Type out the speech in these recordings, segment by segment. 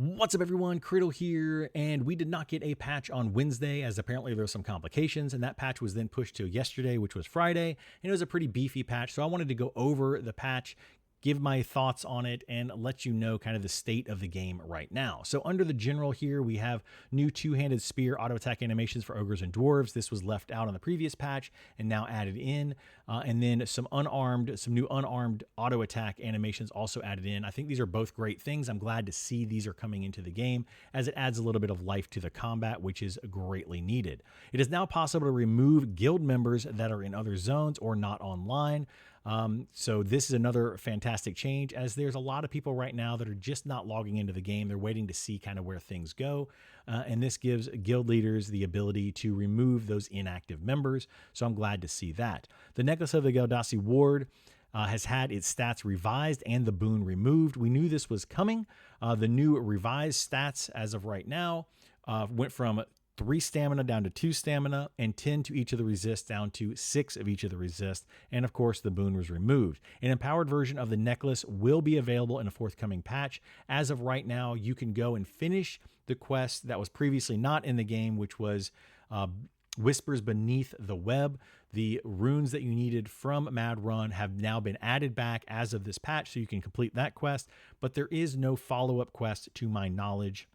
What's up, everyone? Kriddle here, and we did not get a patch on Wednesday, as apparently there were some complications, and that patch was then pushed to yesterday, which was Friday, and it was a pretty beefy patch, so I wanted to go over the patch, give my thoughts on it, and let you know kind of the state of the game right now. So under the general here, we have new two-handed spear auto attack animations for ogres and dwarves. This was left out on the previous patch and now added in. And then some new unarmed auto attack animations also added in. I think these are both great things. I'm glad to see these are coming into the game, as it adds a little bit of life to the combat, which is greatly needed. It is now possible to remove guild members that are in other zones or not online. So this is another fantastic change, as there's a lot of people right now that are just not logging into the game. They're waiting to see kind of where things go. And this gives guild leaders the ability to remove those inactive members. So I'm glad to see that. The Necklace of the Geldasi Ward has had its stats revised and the boon removed. We knew this was coming. The new revised stats as of right now went from 3 stamina down to 2 stamina, and 10 to each of the resists down to 6 of each of the resists, and of course the boon was removed. An empowered version of the necklace will be available in a forthcoming patch. As of right now, you can go and finish the quest that was previously not in the game, which was Whispers Beneath the Web. The runes that you needed from Mad Run have now been added back as of this patch, so you can complete that quest, but there is no follow-up quest to my knowledge.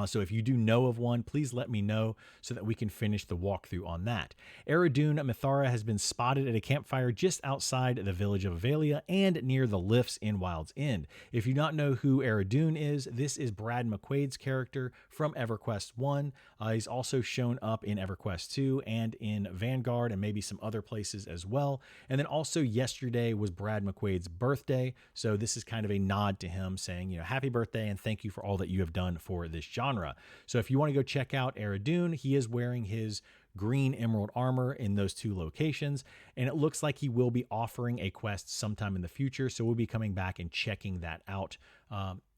So if you do know of one, please let me know so that we can finish the walkthrough on that. Eridun Mithara has been spotted at a campfire just outside the village of Avelia and near the lifts in Wild's End. If you not know who Eridun is, this is Brad McQuaid's character from EverQuest 1. He's also shown up in EverQuest 2 and in Vanguard and maybe some other places as well. And then also yesterday was Brad McQuaid's birthday. So this is kind of a nod to him saying, happy birthday and thank you for all that you have done for this genre. So if you want to go check out Eridun, he is wearing his green emerald armor in those 2 locations, and it looks like he will be offering a quest sometime in the future, so we'll be coming back and checking that out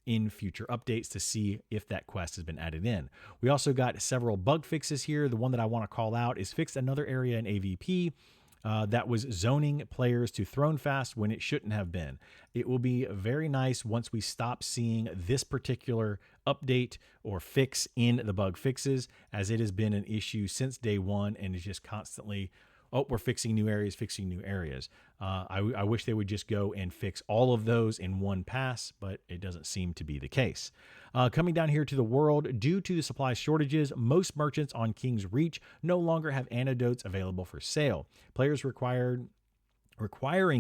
in future updates to see if that quest has been added in. We also got several bug fixes here. The one that I want to call out is fixed another area in AVP that was zoning players to Throne Fast when it shouldn't have been. It will be very nice once we stop seeing this particular update or fix in the bug fixes, as it has been an issue since day one and is just constantly, we're fixing new areas. I wish they would just go and fix all of those in one pass, but it doesn't seem to be the case. Coming down here to the world, due to the supply shortages, most merchants on King's Reach no longer have antidotes available for sale. Players requiring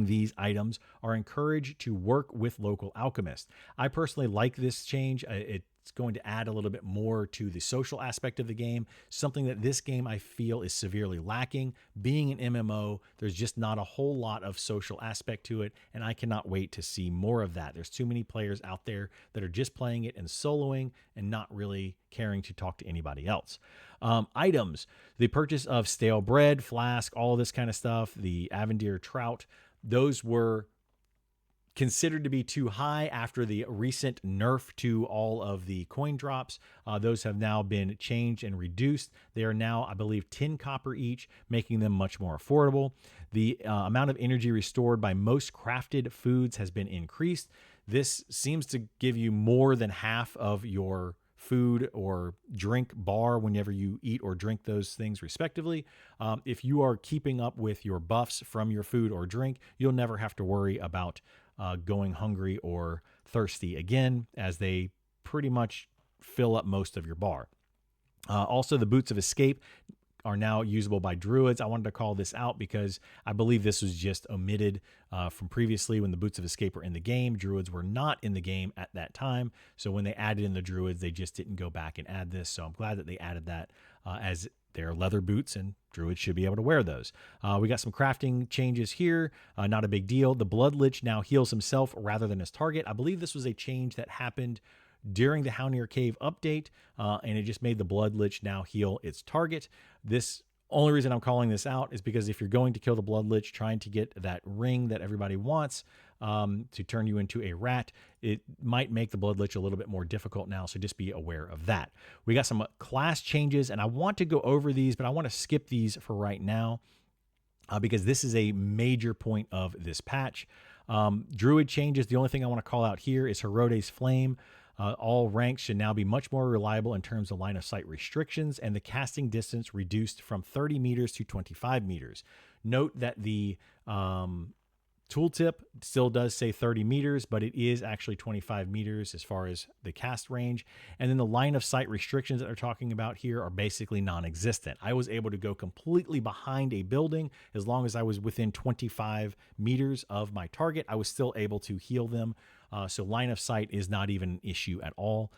these items are encouraged to work with local alchemists. I personally like this change. It's going to add a little bit more to the social aspect of the game, something that this game I feel is severely lacking. Being an MMO, there's just not a whole lot of social aspect to it, and I cannot wait to see more of that. There's too many players out there that are just playing it and soloing and not really caring to talk to anybody else. Items, the purchase of stale bread, flask, all of this kind of stuff, the Avendir trout, those were considered to be too high after the recent nerf to all of the coin drops. Those have now been changed and reduced. They are now, I believe, 10 copper each, making them much more affordable. The amount of energy restored by most crafted foods has been increased. This seems to give you more than half of your food or drink bar whenever you eat or drink those things respectively. If you are keeping up with your buffs from your food or drink, you'll never have to worry about going hungry or thirsty again, as they pretty much fill up most of your bar. Also, the Boots of Escape are now usable by druids. I wanted to call this out because I believe this was just omitted from previously when the Boots of Escape were in the game. Druids were not in the game at that time. So when they added in the druids, they just didn't go back and add this. So I'm glad that they added that as they're leather boots and druids should be able to wear those. We got some crafting changes here. Not a big deal. The Blood Lich now heals himself rather than his target. I believe this was a change that happened during the Houndier Cave update, and it just made the Blood Lich now heal its target. This only reason I'm calling this out is because if you're going to kill the Blood Lich, trying to get that ring that everybody wants to turn you into a rat, it might make the Blood Lich a little bit more difficult now, so just be aware of that. We got some class changes, and I want to go over these, but I want to skip these for right now because this is a major point of this patch. Druid changes. The only thing I want to call out here is Herode's Flame. All ranks should now be much more reliable in terms of line of sight restrictions, and the casting distance reduced from 30 meters to 25 meters. Note that the tooltip still does say 30 meters, but it is actually 25 meters as far as the cast range. And then the line of sight restrictions that they're talking about here are basically non-existent. I was able to go completely behind a building as long as I was within 25 meters of my target. I was still able to heal them. So line of sight is not even an issue at all.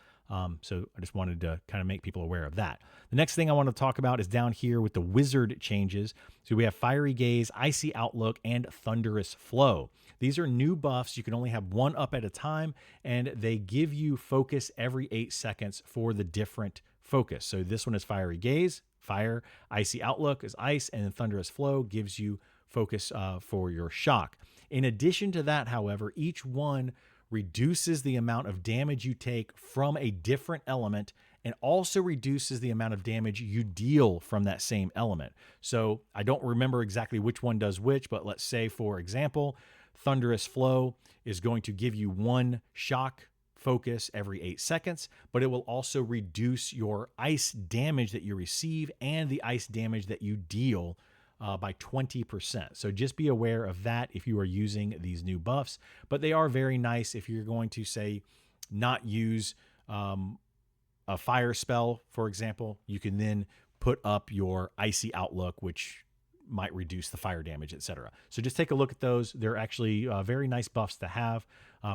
So I just wanted to kind of make people aware of that. The next thing I want to talk about is down here with the wizard changes. So we have Fiery Gaze, Icy Outlook, and Thunderous Flow. These are new buffs. You can only have one up at a time, and they give you focus every 8 seconds for the different focus. So this one is Fiery Gaze, fire, Icy Outlook is ice, and then Thunderous Flow gives you focus for your shock. In addition to that, however, each one reduces the amount of damage you take from a different element and also reduces the amount of damage you deal from that same element. So I don't remember exactly which one does which, but let's say, for example, Thunderous Flow is going to give you 1 shock focus every 8 seconds, but it will also reduce your ice damage that you receive and the ice damage that you deal by 20%. So just be aware of that if you are using these new buffs, but they are very nice if you're going to, say, not use a fire spell, for example. You can then put up your Icy Outlook, which might reduce the fire damage, etc. So just take a look at those. They're actually very nice buffs to have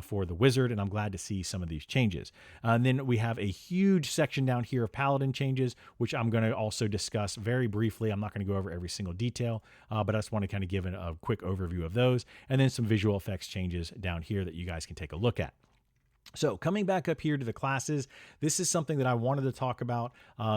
for the wizard, and I'm glad to see some of these changes. And then we have a huge section down here of Paladin changes, which I'm going to also discuss very briefly. I'm not going to go over every single detail, but I just want to kind of give a quick overview of those, and then some visual effects changes down here that you guys can take a look at. So coming back up here to the classes, this is something that I wanted to talk about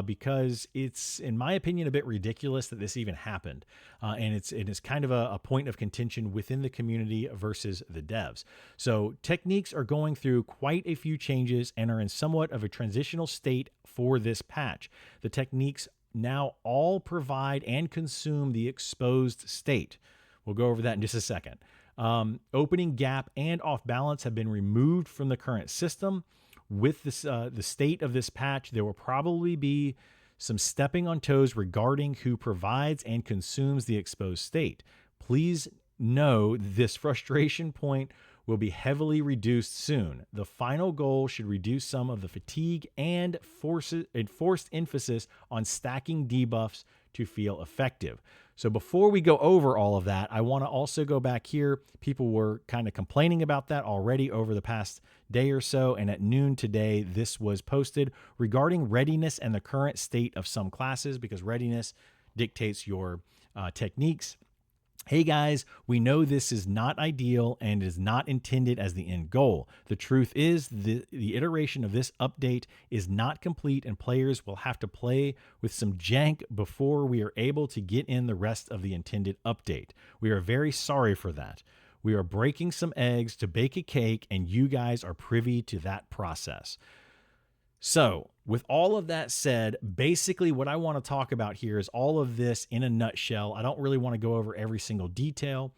because it's, in my opinion, a bit ridiculous that this even happened. And it's kind of a point of contention within the community versus the devs. So techniques are going through quite a few changes and are in somewhat of a transitional state for this patch. The techniques now all provide and consume the exposed state. We'll go over that in just a second. Opening gap and off balance have been removed from the current system. With this, the state of this patch, there will probably be some stepping on toes regarding who provides and consumes the exposed state. Please know this frustration point will be heavily reduced soon. The final goal should reduce some of the fatigue and forced emphasis on stacking debuffs to feel effective. So before we go over all of that, I want to also go back here. People were kind of complaining about that already over the past day or so, and at noon today, this was posted regarding readiness and the current state of some classes, because readiness dictates your techniques. Hey guys, we know this is not ideal and is not intended as the end goal. The truth is the iteration of this update is not complete, and players will have to play with some jank before we are able to get in the rest of the intended update. We are very sorry for that. We are breaking some eggs to bake a cake, and you guys are privy to that process. So, with all of that said, basically what I want to talk about here is all of this in a nutshell. I don't really want to go over every single detail,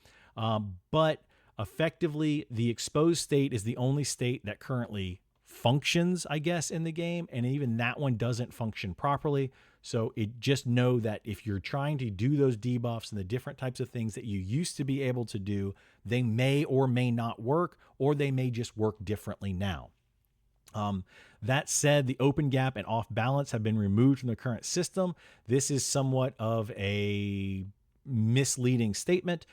but effectively, the exposed state is the only state that currently functions, I guess, in the game, and even that one doesn't function properly. So just know that if you're trying to do those debuffs and the different types of things that you used to be able to do, they may or may not work, or they may just work differently now. That said, the open gap and off balance have been removed from the current system. This is somewhat of a misleading statement.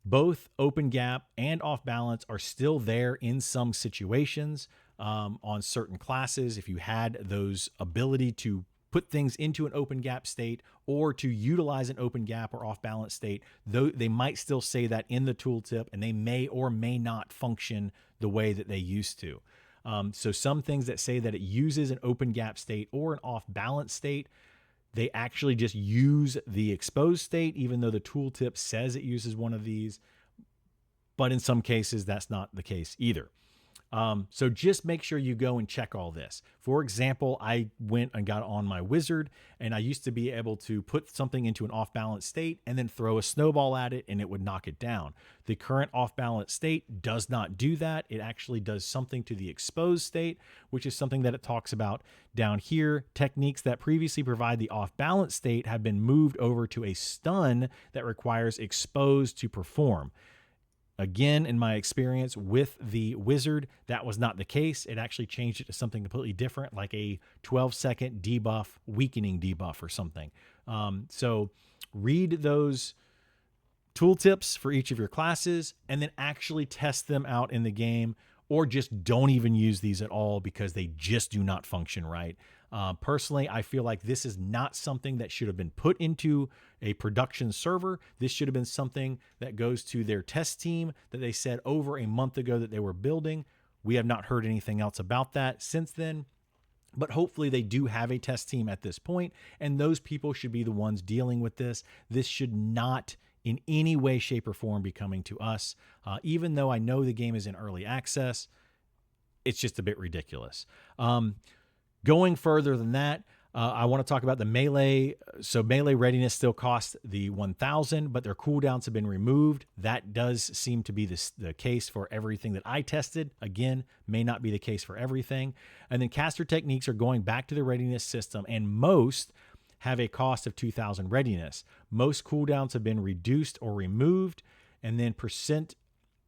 Both open gap and off balance are still there in some situations on certain classes. If you had those ability to put things into an open gap state or to utilize an open gap or off balance state, though they might still say that in the tooltip, and they may or may not function the way that they used to. So some things that say that it uses an open gap state or an off balance state, they actually just use the exposed state, even though the tooltip says it uses one of these. But in some cases, that's not the case either. So just make sure you go and check all this. For example, I went and got on my wizard, and I used to be able to put something into an off-balance state and then throw a snowball at it and it would knock it down. The current off-balance state does not do that. It actually does something to the exposed state, which is something that it talks about down here. Techniques that previously provide the off-balance state have been moved over to a stun that requires exposed to perform. Again, in my experience with the wizard, that was not the case. It actually changed it to something completely different, like a 12-second debuff, weakening debuff or something. So read those tooltips for each of your classes and then actually test them out in the game, or just don't even use these at all because they just do not function right. Personally, I feel like this is not something that should have been put into a production server. This should have been something that goes to their test team that they said over a month ago that they were building. We have not heard anything else about that since then, but hopefully they do have a test team at this point, and those people should be the ones dealing with this. This should not in any way, shape, or form be coming to us. Even though I know the game is in early access, it's just a bit ridiculous. Going further than that, I want to talk about the melee. So melee readiness still costs the 1,000, but their cooldowns have been removed. That does seem to be the case for everything that I tested. Again, may not be the case for everything. And then caster techniques are going back to the readiness system, and most have a cost of 2,000 readiness. Most cooldowns have been reduced or removed, and then percent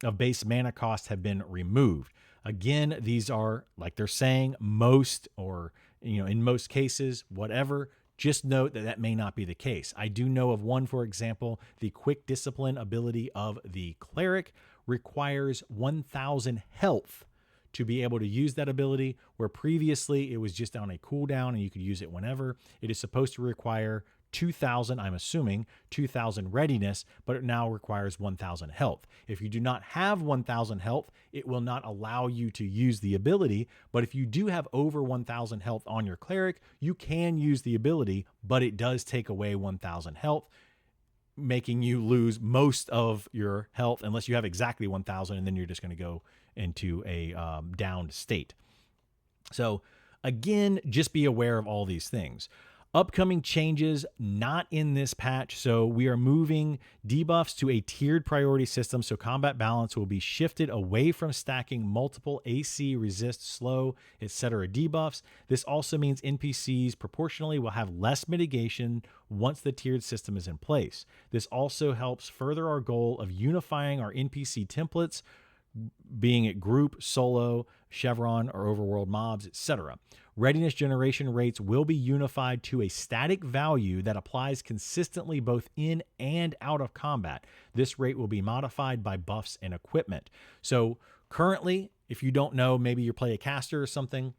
of base mana cost have been removed. Again, these are, like they're saying, most, or, in most cases, whatever. Just note that that may not be the case. I do know of one, for example, the quick discipline ability of the cleric requires 1,000 health to be able to use that ability, where previously it was just on a cooldown and you could use it whenever. It is supposed to require 2,000, I'm assuming, 2,000 readiness, but it now requires 1,000 health. If you do not have 1,000 health, it will not allow you to use the ability. But if you do have over 1,000 health on your cleric, you can use the ability, but it does take away 1,000 health, making you lose most of your health unless you have exactly 1,000, and then you're just going to go into a downed state. So again, just be aware of all these things. Upcoming changes not in this patch. So we are moving debuffs to a tiered priority system. So combat balance will be shifted away from stacking multiple AC, resist, slow, etc. debuffs. This also means NPCs proportionally will have less mitigation once the tiered system is in place. This also helps further our goal of unifying our NPC templates, being it group, solo, chevron, or overworld mobs, etc. Readiness generation rates will be unified to a static value that applies consistently both in and out of combat. This rate will be modified by buffs and equipment. So currently, if you don't know, maybe you play a caster or something,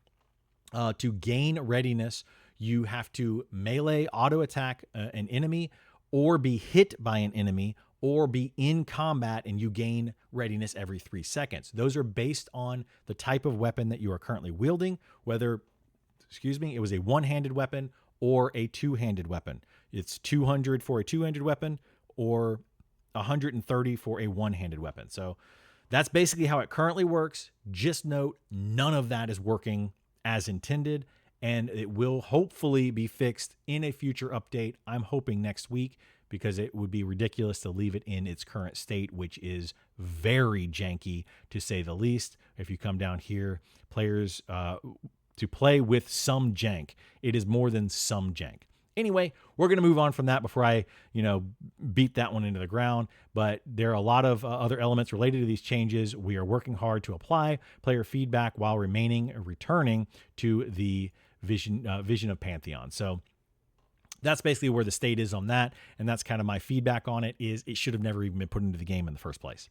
to gain readiness, you have to melee auto attack an enemy, or be hit by an enemy, or be in combat and you gain readiness every 3 seconds. Those are based on the type of weapon that you are currently wielding, whether, it was a one-handed weapon or a two-handed weapon. It's 200 for a two-handed weapon or 130 for a one-handed weapon. So that's basically how it currently works. Just note, none of that is working as intended, and it will hopefully be fixed in a future update. I'm hoping next week, because it would be ridiculous to leave it in its current state, which is very janky, to say the least. If you come down here, players to play with some jank, it is more than some jank. Anyway, we're going to move on from that before I, beat that one into the ground. But there are a lot of other elements related to these changes. We are working hard to apply player feedback while returning to the vision of Pantheon. So that's basically where the state is on that, and that's kind of my feedback on it, is it should have never even been put into the game in the first place.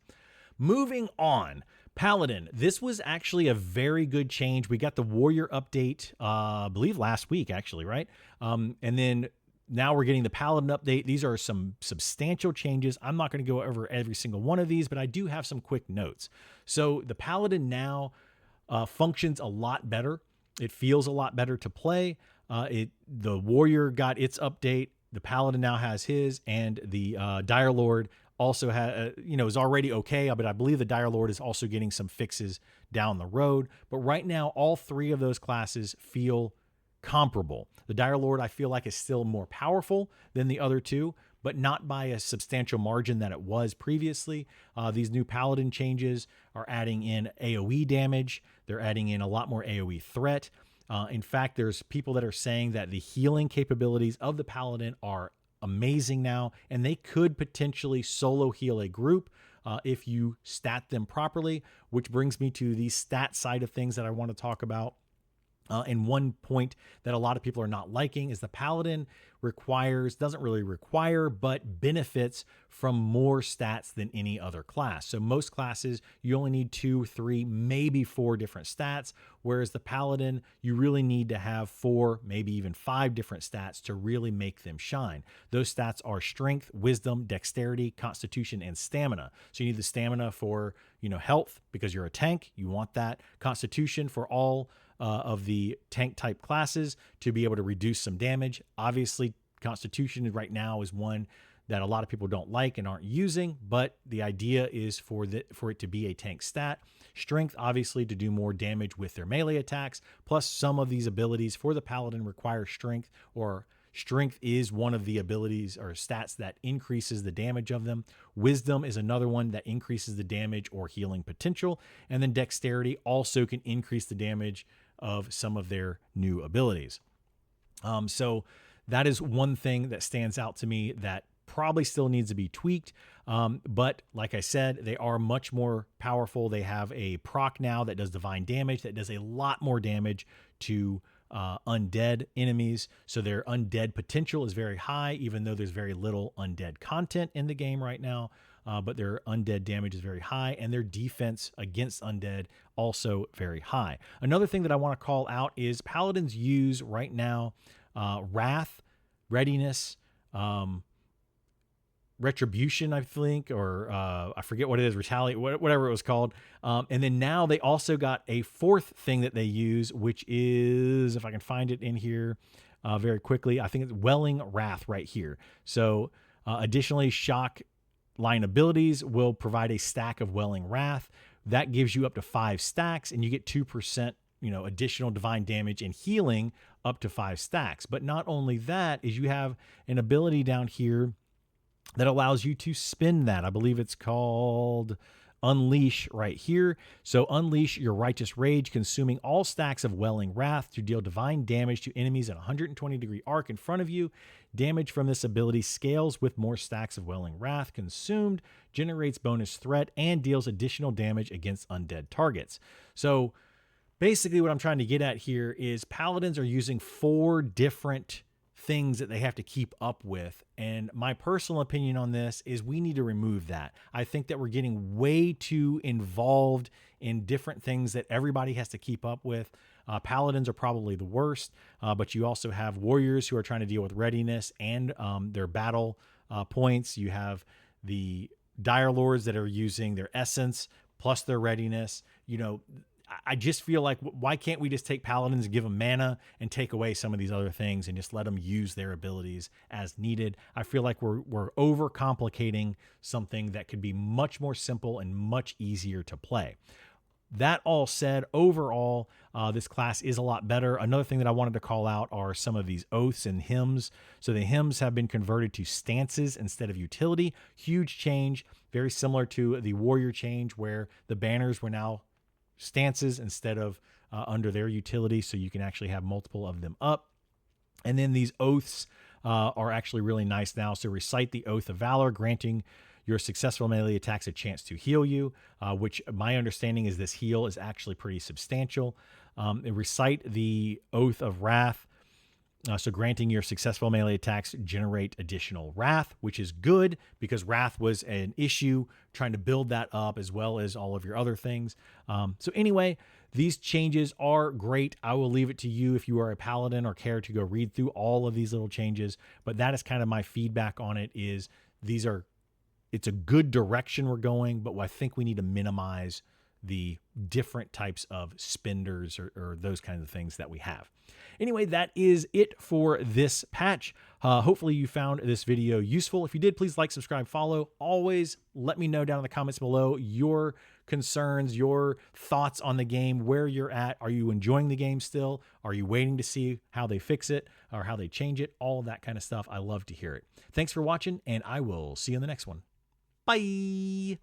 Moving on, Paladin. This was actually a very good change. We got the Warrior update, I believe last week, actually, right? And then now we're getting the Paladin update. These are some substantial changes. I'm not going to go over every single one of these, but I do have some quick notes. So the Paladin now functions a lot better. It feels a lot better to play. The Warrior got its update. The Paladin now has his, and the Dire Lord also is already okay, but I believe the Dire Lord is also getting some fixes down the road. But right now, all three of those classes feel comparable. The Dire Lord, I feel like, is still more powerful than the other two, but not by a substantial margin that it was previously. These new Paladin changes are adding in AoE damage. They're adding in a lot more AoE threat. In fact, there's people that are saying that the healing capabilities of the Paladin are amazing now, and they could potentially solo heal a group if you stat them properly, which brings me to the stat side of things that I want to talk about. And one point that a lot of people are not liking is the Paladin doesn't really require, but benefits from more stats than any other class. So most classes, you only need 2, 3, maybe 4 different stats, whereas the Paladin, you really need to have 4, maybe even 5 different stats to really make them shine. Those stats are strength, wisdom, dexterity, constitution, and stamina. So you need the stamina for, health, because you're a tank, you want that. Constitution for all of the tank type classes to be able to reduce some damage. Obviously, Constitution right now is one that a lot of people don't like and aren't using, but the idea is for it to be a tank stat. Strength, obviously, to do more damage with their melee attacks, plus some of these abilities for the Paladin require strength, or strength is one of the abilities or stats that increases the damage of them. Wisdom is another one that increases the damage or healing potential. And then dexterity also can increase the damage of some of their new abilities. So that is one thing that stands out to me that probably still needs to be tweaked. But like I said, they are much more powerful. They have a proc now that does divine damage, that does a lot more damage to undead enemies. So their undead potential is very high, even though there's very little undead content in the game right now. But their undead damage is very high, and their defense against undead also very high. Another thing that I want to call out is Paladins use right now Wrath, Readiness, Retribution, I think, or I forget what it is, Retaliate, whatever it was called. And then now they also got a fourth thing that they use, which is, if I can find it in here very quickly, I think it's Welling Wrath right here. So additionally, Shock line abilities will provide a stack of Welling Wrath. That gives you up to 5 stacks, and you get 2%, additional divine damage and healing up to 5 stacks. But not only that, is you have an ability down here that allows you to spin that. I believe it's called Unleash right here. So unleash your righteous rage, consuming all stacks of Welling Wrath to deal divine damage to enemies in a 120-degree arc in front of you. Damage from this ability scales with more stacks of Welling Wrath consumed, generates bonus threat, and deals additional damage against undead targets. So basically what I'm trying to get at here is Paladins are using 4 different things that they have to keep up with. And my personal opinion on this is we need to remove that. I think that we're getting way too involved in different things that everybody has to keep up with. Paladins are probably the worst, but you also have warriors who are trying to deal with readiness and their battle points. You have the Dire Lords that are using their essence plus their readiness. I just feel like, why can't we just take Paladins and give them mana and take away some of these other things and just let them use their abilities as needed? I feel like we're overcomplicating something that could be much more simple and much easier to play. That all said, overall, this class is a lot better. Another thing that I wanted to call out are some of these oaths and hymns. So the hymns have been converted to stances instead of utility. Huge change, very similar to the warrior change where the banners were now stances instead of under their utility, so you can actually have multiple of them up. And then these oaths are actually really nice now. So recite the Oath of Valor, granting your successful melee attacks a chance to heal you, which my understanding is this heal is actually pretty substantial. Recite the Oath of Wrath. So granting your successful melee attacks generate additional wrath, which is good because wrath was an issue, trying to build that up as well as all of your other things. So anyway, these changes are great. I will leave it to you if you are a paladin or care to go read through all of these little changes. But that is kind of my feedback on it, is it's a good direction we're going, but I think we need to minimize the different types of spenders or those kinds of things that we have. Anyway, that is it for this patch. Hopefully you found this video useful. If you did, please like, subscribe, follow. Always let me know down in the comments below your concerns, your thoughts on the game, where you're at. Are you enjoying the game still? Are you waiting to see how they fix it or how they change it? All of that kind of stuff. I love to hear it. Thanks for watching, and I will see you in the next one. Bye.